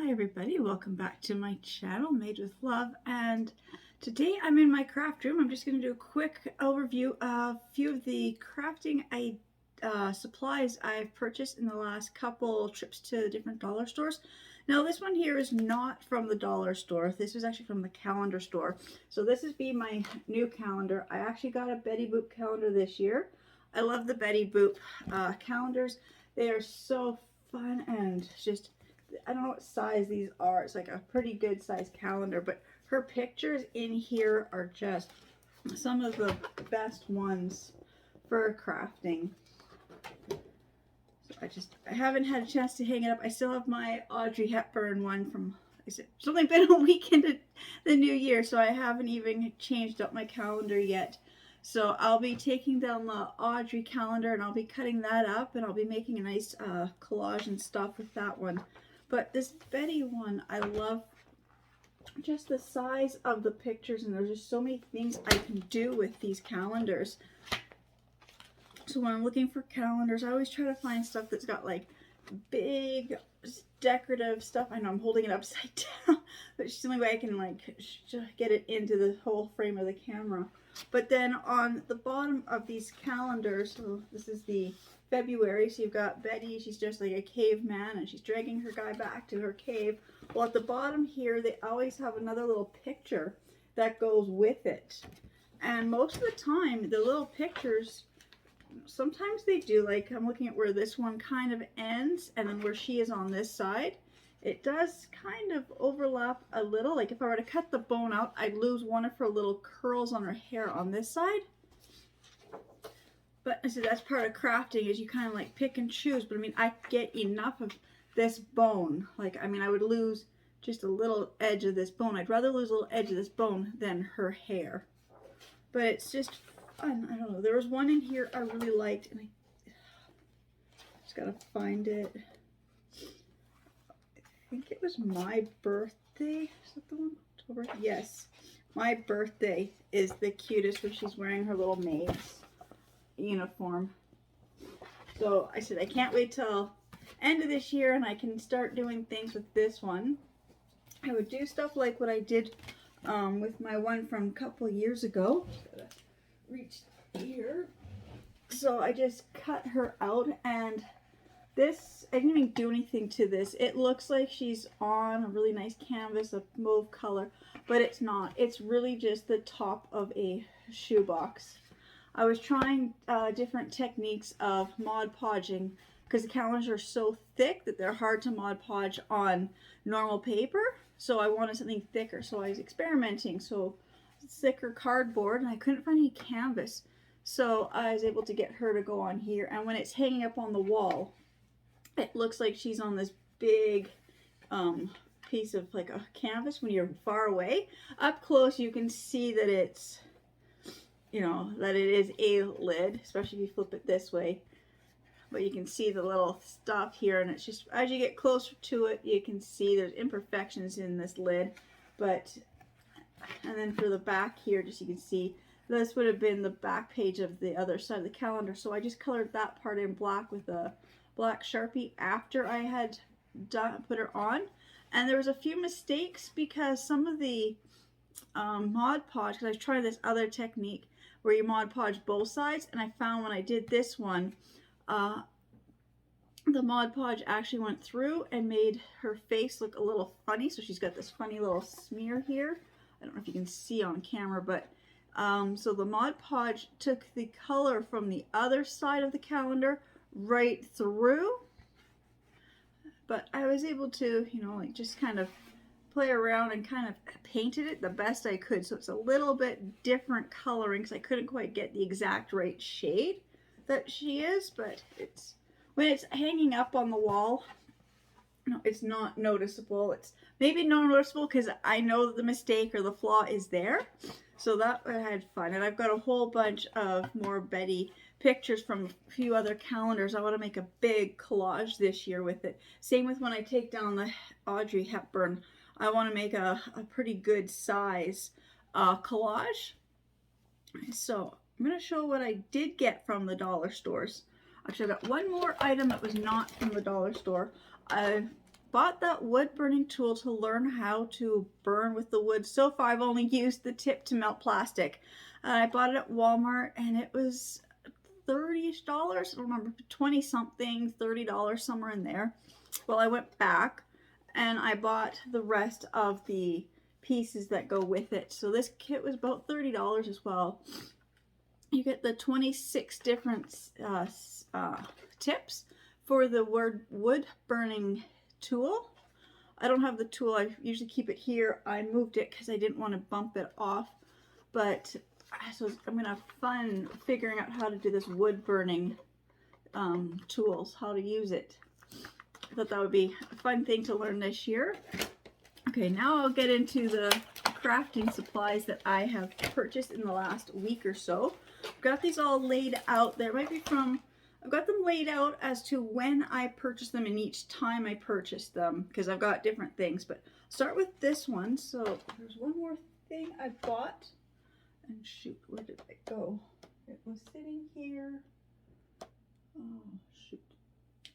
Hi everybody, welcome back to my channel, Made with Love, and today I'm in my craft room. I'm just going to do a quick overview of a few of the crafting supplies I've purchased in the last couple trips to different dollar stores. Now this one here is not from the dollar store. This was actually from the calendar store. So this is my new calendar. I actually got a Betty Boop calendar this year. I love the Betty Boop calendars. They are so fun and just, I don't know what size these are. It's like a pretty good size calendar, but her pictures in here are just some of the best ones for crafting. So I haven't had a chance to hang it up. I still have my Audrey Hepburn one from, it's only been a week into the new year, so I haven't even changed up my calendar yet. So I'll be taking down the Audrey calendar and I'll be cutting that up and I'll be making a nice collage and stuff with that one. But this Betty one, I love just the size of the pictures, and there's just so many things I can do with these calendars. So when I'm looking for calendars, I always try to find stuff that's got like big decorative stuff. I know I'm holding it upside down, but it's the only way I can like get it into the whole frame of the camera. But then on the bottom of these calendars, so this is the February, so you've got Betty, she's just like a caveman and she's dragging her guy back to her cave. Well, at the bottom here, they always have another little picture that goes with it. And most of the time, the little pictures, sometimes they do, like I'm looking at where this one kind of ends and then where she is on this side. It does kind of overlap a little. Like if I were to cut the bone out, I'd lose one of her little curls on her hair on this side. But I said that's part of crafting, is you kind of like pick and choose. But I mean, I get enough of this bone. Like, I mean, I would lose just a little edge of this bone. I'd rather lose a little edge of this bone than her hair. But it's just fun. I don't know. There was one in here I really liked, and I just gotta find it. I think it was my birthday. Is that the one? October? Yes. My birthday is the cutest, where she's wearing her little maid's uniform. So I said I can't wait till end of this year and I can start doing things with this one. I would do stuff like what I did with my one from a couple years ago. Just gotta reach here. So I just cut her out, and this, I didn't even do anything to this. It looks like she's on a really nice canvas of mauve color, but it's not. It's really just the top of a shoebox. I was trying different techniques of Mod Podging, because the calendars are so thick that they're hard to Mod Podge on normal paper. So I wanted something thicker, so I was experimenting. So thicker cardboard, and I couldn't find any canvas. So I was able to get her to go on here, and when it's hanging up on the wall, it looks like she's on this big piece of like a canvas. When you're far away, up close you can see that it's, you know, that it is a lid, especially if you flip it this way. But you can see the little stuff here, and it's just as you get closer to it, you can see there's imperfections in this lid. But, and then for the back here, just you can see this would have been the back page of the other side of the calendar. So I just colored that part in black with a black Sharpie after I had put her on. And there was a few mistakes because some of the Mod Podge, because I was trying this other technique where you Mod Podge both sides, and I found when I did this one, the Mod Podge actually went through and made her face look a little funny. So she's got this funny little smear here. I don't know if you can see on camera, but so the Mod Podge took the color from the other side of the calendar right through. But I was able to, you know, like just kind of play around and kind of painted it the best I could. So it's a little bit different coloring because I couldn't quite get the exact right shade that she is, but it's, when it's hanging up on the wall, no, it's not noticeable. It's maybe not noticeable because I know the mistake or the flaw is there. So that I had fun. And I've got a whole bunch of more Betty pictures from a few other calendars. I want to make a big collage this year with it. Same with when I take down the Audrey Hepburn. I want to make a pretty good size collage. So I'm going to show what I did get from the dollar stores. Actually, I got one more item that was not from the dollar store. I bought that wood burning tool to learn how to burn with the wood. So far I've only used the tip to melt plastic. I bought it at Walmart and it was $30, I don't remember, 20 something, $30, somewhere in there. Well, I went back and I bought the rest of the pieces that go with it. So this kit was about $30 as well. You get the 26 different tips for the wood burning tool. I don't have the tool. I usually keep it here. I moved it because I didn't want to bump it off. But so I'm going to have fun figuring out how to do this wood burning tools, how to use it. I thought that would be a fun thing to learn this year. Okay, now I'll get into the crafting supplies that I have purchased in the last week or so. I've got these all laid out. There might be from, I've got them laid out as to when I purchased them and each time I purchased them, because I've got different things. But start with this one. So there's one more thing I bought. And shoot, where did it go? It was sitting here. Oh, shoot.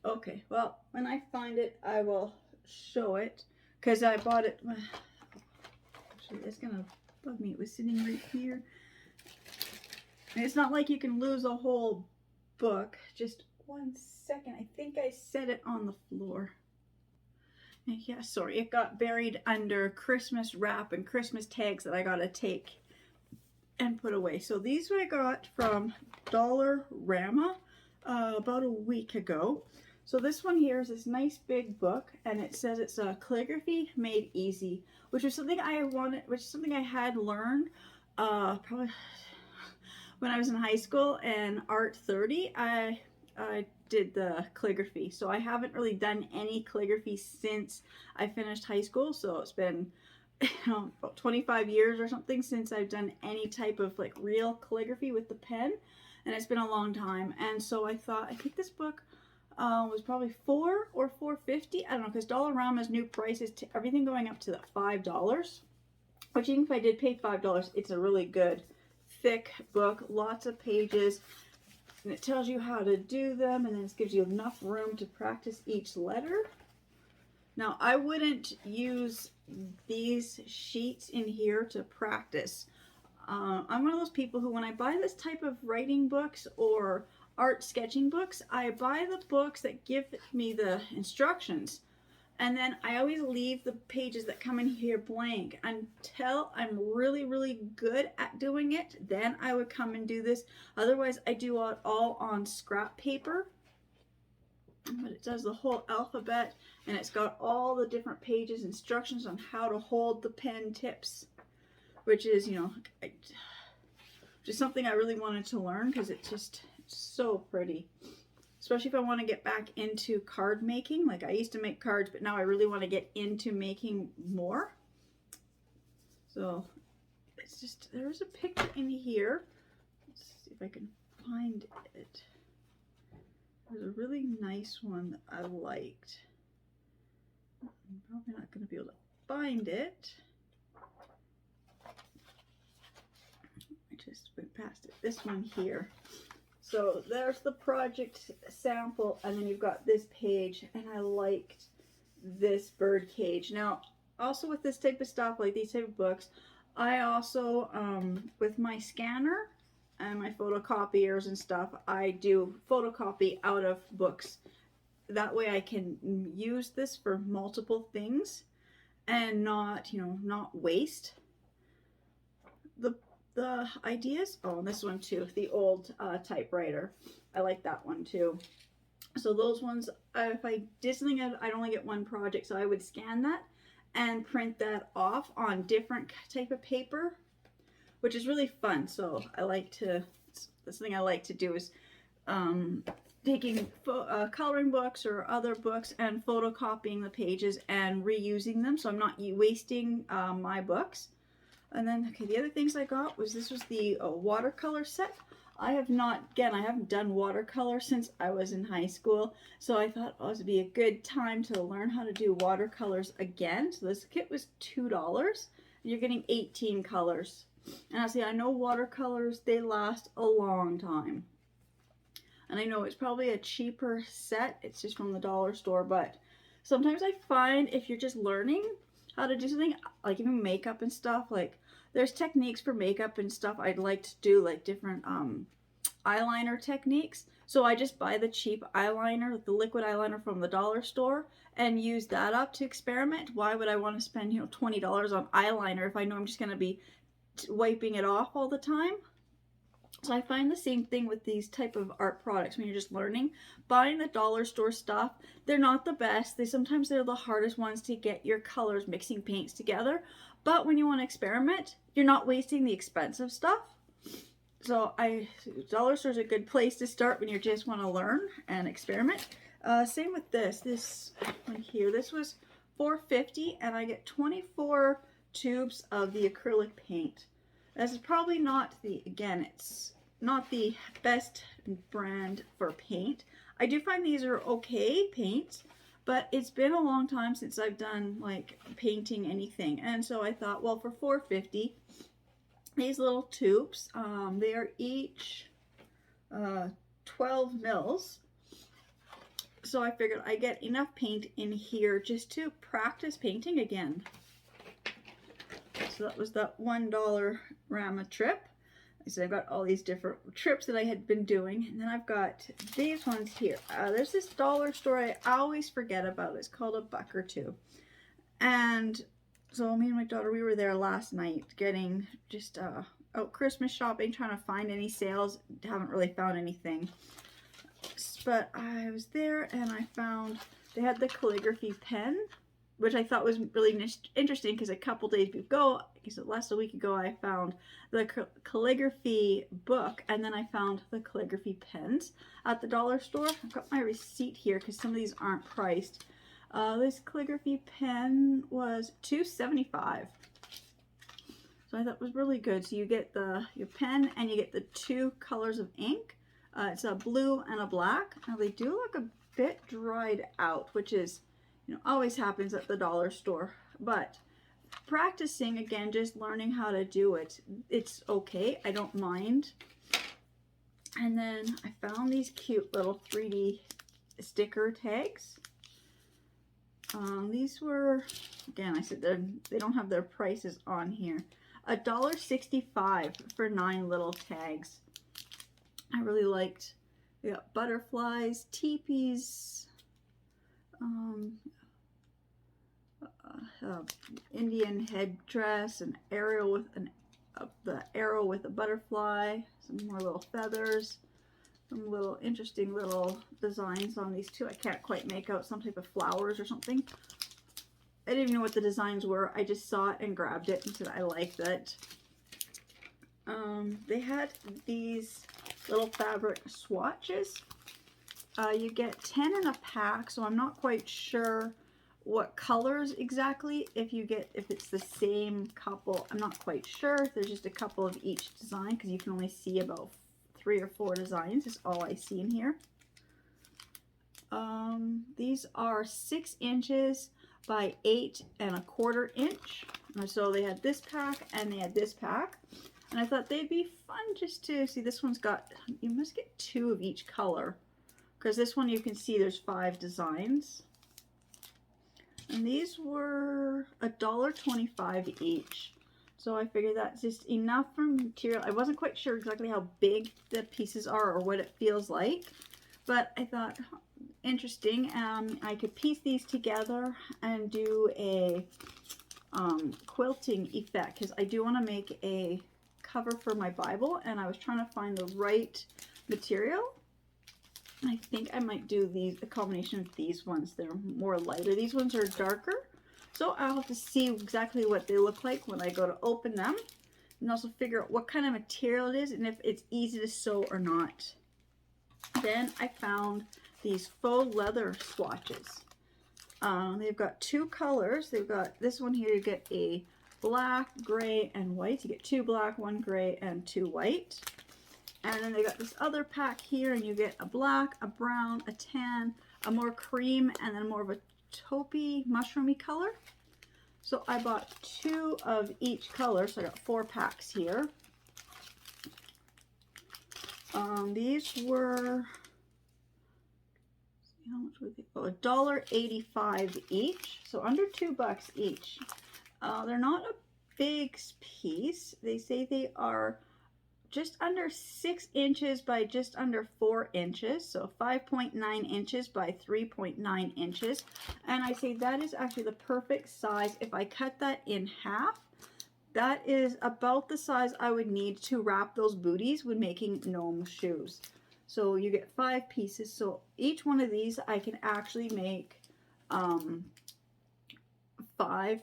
Okay, well, when I find it, I will show it. Because I bought it. Actually, it's going to bug me. It was sitting right here. And it's not like you can lose a whole book. Just 1 second. I think I set it on the floor. Yeah, sorry. It got buried under Christmas wrap and Christmas tags that I got to take and put away. So these I got from Dollarama about a week ago. So this one here is this nice big book, and it says it's a calligraphy made easy, which is something I wanted, which is something I had learned probably when I was in high school. And Art 30, I did the calligraphy. So I haven't really done any calligraphy since I finished high school. So it's been about 25 years or something since I've done any type of like real calligraphy with the pen, and it's been a long time. And so I thought, I think this book was probably $4 or $4.50. I don't know, because Dollarama's new price is everything going up to the $5. Which even if I did pay $5, it's a really good thick book, lots of pages, and it tells you how to do them, and then it gives you enough room to practice each letter. Now, I wouldn't use these sheets in here to practice. I'm one of those people who, when I buy this type of writing books or art sketching books, I buy the books that give me the instructions. And then I always leave the pages that come in here blank until I'm really, really good at doing it. Then I would come and do this. Otherwise, I do it all on scrap paper. But it does the whole alphabet, and it's got all the different pages, instructions on how to hold the pen tips, which is, you know, just something I really wanted to learn because it's just so pretty. Especially if I want to get back into card making. Like, I used to make cards, but now I really want to get into making more. So it's just, there's a picture in here. Let's see if I can find it. There's a really nice one that I liked. I'm probably not going to be able to find it. I just went past it. This one here. So there's the project sample, and then you've got this page, and I liked this bird cage. Now, also with this type of stuff, like these type of books, I also, with my scanner and my photocopiers and stuff, I do photocopy out of books. That way I can use this for multiple things and not, you know, not waste. The ideas, oh, and this one too, the old typewriter. I like that one too. So those ones, if I did something, I'd only get one project, so I would scan that and print that off on different type of paper, which is really fun. So I like to, that's something I like to do is taking coloring books or other books and photocopying the pages and reusing them, so I'm not wasting my books. And then, okay, the other things I got was, this was the watercolor set. I haven't done watercolor since I was in high school, so I thought, oh, this would be a good time to learn how to do watercolors again. So this kit was $2, and you're getting 18 colors. And honestly, I know watercolors, they last a long time. And I know it's probably a cheaper set, it's just from the dollar store, but sometimes I find if you're just learning how to do something, like even makeup and stuff, like there's techniques for makeup and stuff I'd like to do, like different eyeliner techniques. So I just buy the cheap eyeliner, the liquid eyeliner from the dollar store, and use that up to experiment. Why would I want to spend, $20 on eyeliner if I know I'm just going to be wiping it off all the time? So I find the same thing with these type of art products when you're just learning. Buying the dollar store stuff, they're not the best. Sometimes they're the hardest ones to get your colors, mixing paints together. But when you want to experiment, you're not wasting the expensive stuff. So dollar store is a good place to start when you just want to learn and experiment. Same with this one here. This was $4.50 and I get 24 tubes of the acrylic paint. This is probably not it's not the best brand for paint. I do find these are okay paints, but it's been a long time since I've done like painting anything. And so I thought, well, for $4.50, these little tubes, they are each 12 mils. So I figured I get enough paint in here just to practice painting again. So that was that $1 Rama trip. So I've got all these different trips that I had been doing. And then I've got these ones here. There's this dollar store I always forget about. It's called A Buck or Two. And so me and my daughter, we were there last night getting just out Christmas shopping, trying to find any sales. Haven't really found anything. But I was there and I found they had the calligraphy pen, which I thought was really interesting because a couple days ago, less a week ago, I found the calligraphy book, and then I found the calligraphy pens at the dollar store. I've got my receipt here because some of these aren't priced. This calligraphy pen was $2.75. So I thought it was really good. So you get your pen and you get the two colors of ink. It's a blue and a black. Now they do look a bit dried out, which is, always happens at the dollar store. But practicing, again, just learning how to do it, it's okay. I don't mind. And then I found these cute little 3D sticker tags. These were, again, I said they don't have their prices on here. $1.65 for 9 little tags. I really liked. We got butterflies, teepees, Indian headdress, an arrow with the arrow with a butterfly, some more little feathers, some little interesting little designs on these two. I can't quite make out, some type of flowers or something. I didn't even know what the designs were. I just saw it and grabbed it and said I liked it. They had these little fabric swatches. You get 10 in a pack, so I'm not quite sure what colors exactly. If it's the same couple, I'm not quite sure. There's just a couple of each design because you can only see about 3 or 4 designs. Is all I see in here. These are 6 inches by 8 1/4 inch. So they had this pack and they had this pack. And I thought they'd be fun just to see. This one's got, you must get 2 of each color. Because this one you can see there's 5 designs. And these were $1.25 each. So I figured that's just enough for material. I wasn't quite sure exactly how big the pieces are or what it feels like. But I thought, interesting. I could piece these together and do a quilting effect. Because I do want to make a cover for my Bible, and I was trying to find the right material. I think I might do a combination of these ones. They're more lighter. These ones are darker, so I'll have to see exactly what they look like when I go to open them, and also figure out what kind of material it is and if it's easy to sew or not. Then I found these faux leather swatches. They've got 2 colors. They've got this one here. You get a black, gray, and white. You get 2 black, 1 gray, and 2 white. And then they got this other pack here, and you get a black, a brown, a tan, a more cream, and then more of a taupey, mushroomy color. So I bought 2 of each color, so I got 4 packs here. These were How much were they? Oh, $1.85 each. So under $2 each. They're not a big piece. They say they are just under 6 inches by just under 4 inches. So 5.9 inches by 3.9 inches. And I say that is actually the perfect size. If I cut that in half, that is about the size I would need to wrap those booties when making gnome shoes. So you get 5 pieces. So each one of these I can actually make 5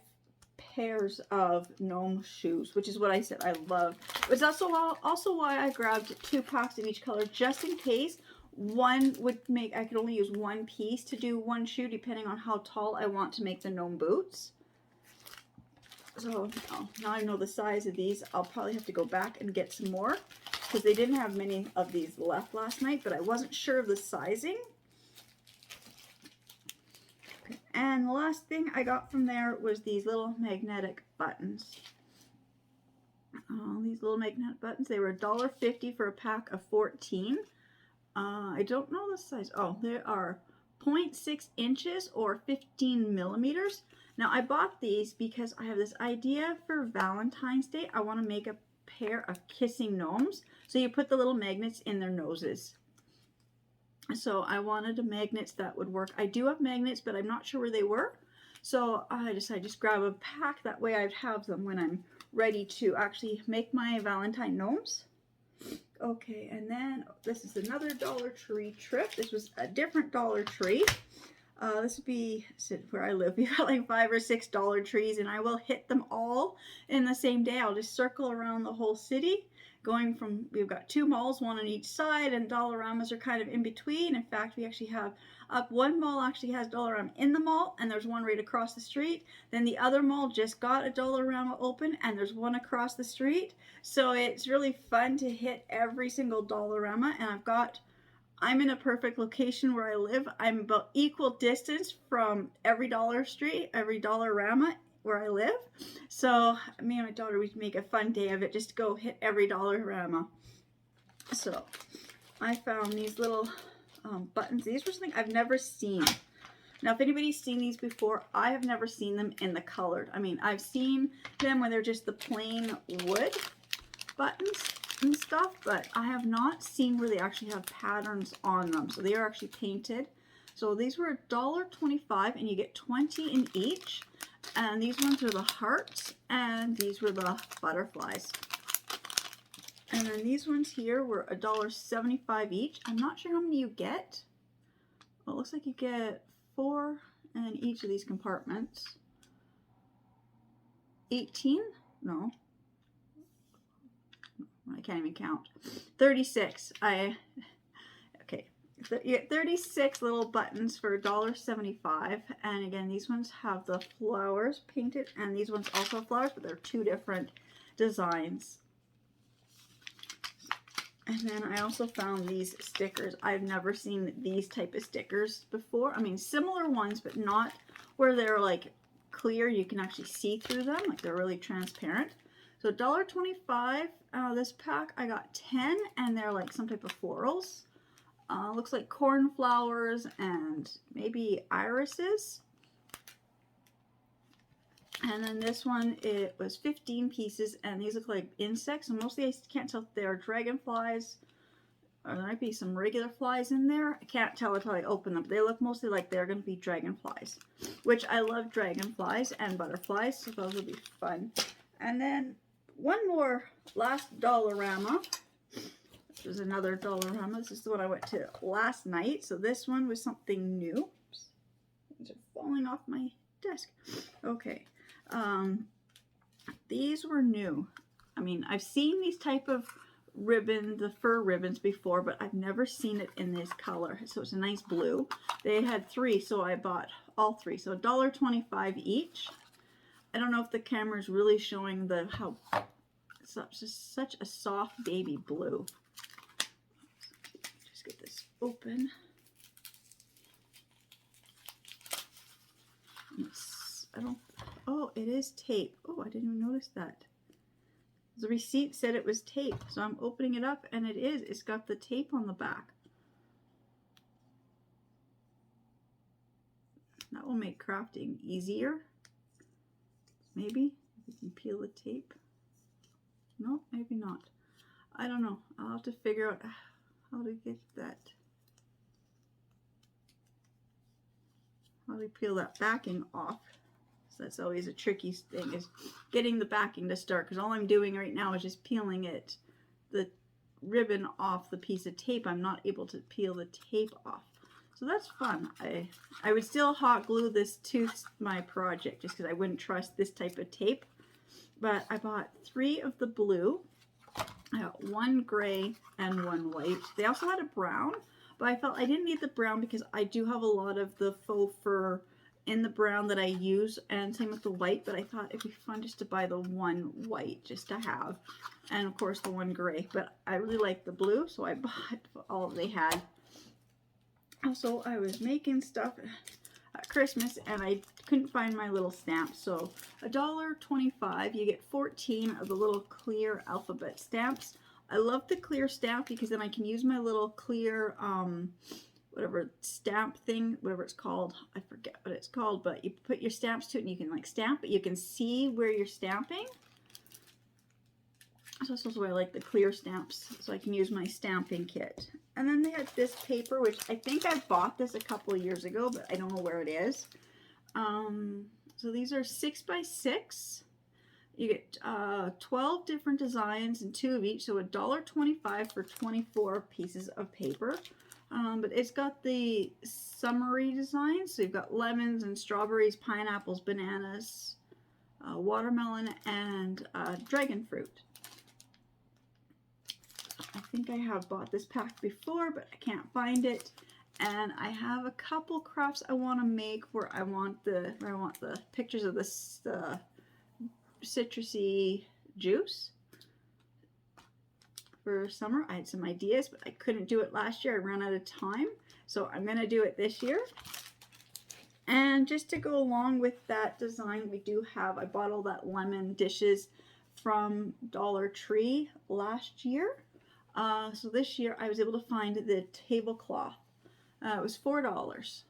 pairs of gnome shoes, which is what I said I love. It's also why I grabbed 2 packs of each color, just in case one would make, I could only use one piece to do one shoe depending on how tall I want to make the gnome boots. So now I know the size of these. I'll probably have to go back and get some more because they didn't have many of these left last night, but I wasn't sure of the sizing. And the last thing I got from there was these little magnetic buttons. These little magnetic buttons, they were $1.50 for a pack of 14. I don't know the size. Oh, they are 0.6 inches or 15 millimeters. Now I bought these because I have this idea for Valentine's Day. I want to make a pair of kissing gnomes. So you put the little magnets in their noses. So I wanted magnets that would work. I do have magnets, but I'm not sure where they were. So I decided just grab a pack. That way I'd have them when I'm ready to actually make my Valentine gnomes. Okay, and then this is another Dollar Tree trip. This was a different Dollar Tree. This would be where I live. We got like 5 or 6 Dollar Trees, and I will hit them all in the same day. I'll just circle around the whole city. Going from, we've got 2 malls, one on each side, and Dollaramas are kind of in between. In fact, we actually have one mall actually has Dollarama in the mall, and there's one right across the street. Then the other mall just got a Dollarama open, and there's one across the street. So it's really fun to hit every single Dollarama, and I'm in a perfect location where I live. I'm about equal distance from every Dollarama where I live. So me and my daughter, we make a fun day of it, just to go hit every Dollarama. So I found these little buttons. These were something I've never seen. Now, if anybody's seen these before, I have never seen them in the colored. I mean, I've seen them when they're just the plain wood buttons and stuff, but I have not seen where they actually have patterns on them. So they are actually painted. So these were $1.25, and you get 20 in each. And these ones are the hearts, and these were the butterflies. And then these ones here were $1.75 each. I'm not sure how many you get. Well, it looks like you get 4 in each of these compartments. 18? No. I can't even count. 36. Okay. You get 36 little buttons for $1.75. And again, these ones have the flowers painted, and these ones also have flowers, but they're 2 different designs. And then I also found these stickers. I've never seen these type of stickers before. I mean, similar ones, but not where they're like clear. You can actually see through them, like they're really transparent. So $1.25. This pack, I got 10, and they're like some type of florals. Looks like cornflowers and maybe irises. And then this one, it was 15 pieces, and these look like insects. And mostly I can't tell if they're dragonflies, or there might be some regular flies in there. I can't tell until I open them. They look mostly like they're going to be dragonflies, which I love dragonflies and butterflies, so those will be fun. And then one more last Dollarama. This was another Dollarama. This is the one I went to last night. So this one was something new. Oops. Things are falling off my desk. Okay. These were new. I mean, I've seen these type of ribbon, the fur ribbons before, but I've never seen it in this color. So it's a nice blue. They had 3, so I bought all 3. So $1.25 each. I don't know if the camera is really showing how it's just such a soft baby blue. Just get this open. Oh, it is tape. Oh, I didn't even notice that. The receipt said it was tape, so I'm opening it up, and it is. It's got the tape on the back. will make crafting easier. Maybe you can peel the tape. No, maybe not. I don't know. I'll have to figure out how to get that. How to peel that backing off. So that's always a tricky thing, is getting the backing to start, because all I'm doing right now is just peeling it, the ribbon off the piece of tape. I'm not able to peel the tape off. So that's fun. I would still hot glue this to my project just because I wouldn't trust this type of tape. But I bought 3 of the blue. I got 1 gray and 1 white. They also had a brown, but I felt I didn't need the brown because I do have a lot of the faux fur in the brown that I use, and same with the white, but I thought it'd be fun just to buy the 1 white just to have, and of course the 1 gray. But I really like the blue, so I bought all they had. Also, I was making stuff at Christmas and I couldn't find my little stamps, so $1.25 you get 14 of the little clear alphabet stamps. I love the clear stamp because then I can use my little clear whatever stamp thing, whatever it's called, I forget what it's called, but you put your stamps to it and you can like stamp it, you can see where you're stamping. So that's also why I like the clear stamps, so I can use my stamping kit. And then they had this paper, which I think I bought this a couple of years ago, but I don't know where it is. So these are 6 by 6. You get 12 different designs and 2 of each, so $1.25 for 24 pieces of paper. But it's got the summery designs, so you've got lemons and strawberries, pineapples, bananas, watermelon, and dragon fruit. I think I have bought this pack before, but I can't find it. And I have a couple crafts I want to make where I want the pictures of this citrusy juice for summer. I had some ideas, but I couldn't do it last year. I ran out of time, so I'm gonna do it this year. And just to go along with that design, we do have, I bought all that lemon dishes from Dollar Tree last year. So this year I was able to find the tablecloth. It was $4.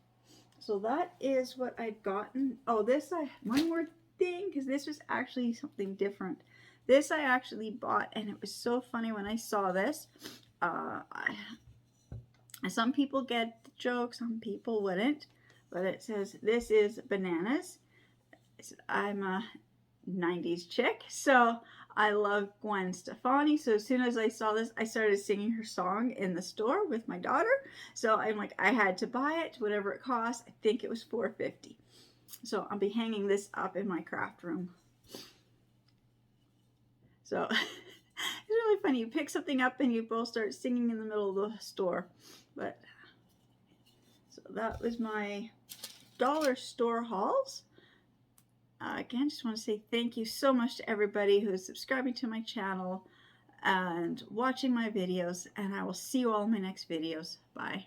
So that is what I'd gotten. Oh, one more thing, because this was actually something different. This I actually bought, and it was so funny when I saw this. Some people get the joke, some people wouldn't. But it says, this is bananas. I'm a 90s chick, so I love Gwen Stefani. So as soon as I saw this, I started singing her song in the store with my daughter. So I'm like, I had to buy it, whatever it cost. I think it was $4.50. So I'll be hanging this up in my craft room. So it's really funny. You pick something up and you both start singing in the middle of the store. But so that was my dollar store hauls. Again, just want to say thank you so much to everybody who is subscribing to my channel and watching my videos, and I will see you all in my next videos. Bye.